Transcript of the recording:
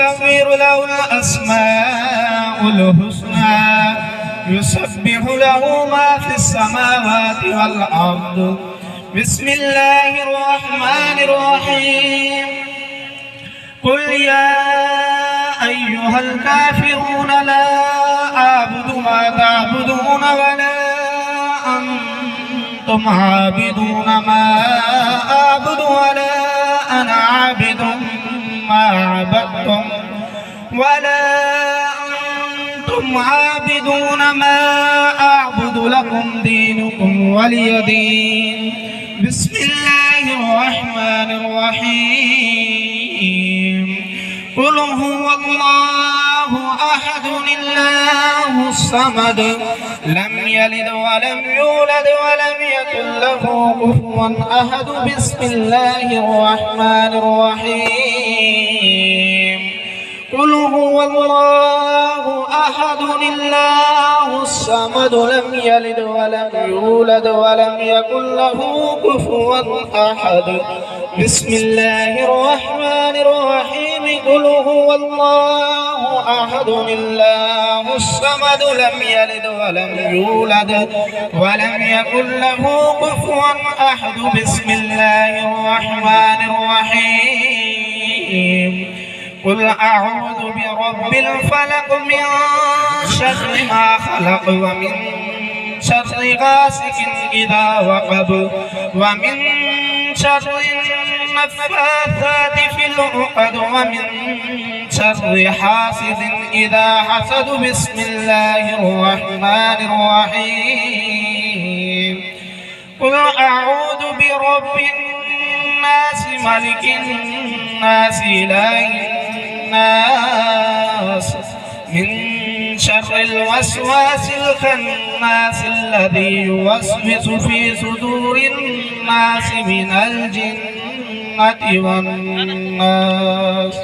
يسبح له الأسماء الحسنى يسبح له ما في السماوات والأرض. بسم الله الرحمن الرحيم. قل يا أيها الكافرون لا أعبد ما تعبدون ولا أنتم عابدون ما أعبد ولا أنا عابد ما عبدتم ولا أنتم عابدون ما أعبد لكم دينكم ولي دين. بسم الله الرحمن الرحيم. قل هو الله أحد الله الصمد لم يلد ولم يولد ولم يكن له كفوا أحد. بسم الله الرحمن الرحيم. قل هو الله أحد الله الصمد لم يلد ولم يولد ولم يكن له كفوا أحد. بسم الله الرحمن الرحيم. قل هو الله أحد الله الصمد لم يلد ولم يولد ولم يكن له كفوا أحد. بسم الله الرحمن الرحيم. قل أعوذ برب الفلق من شر ما خلق ومن شر غاسق إذا وقب ومن شر النفاثات في العقد ومن شر حاسد إذا حسد. بسم الله الرحمن الرحيم. قل أعوذ برب الناس ملك الناس إله الناس من شر الوسواس الخناس الذي يوسوس في صدور الناس من الجنة والناس.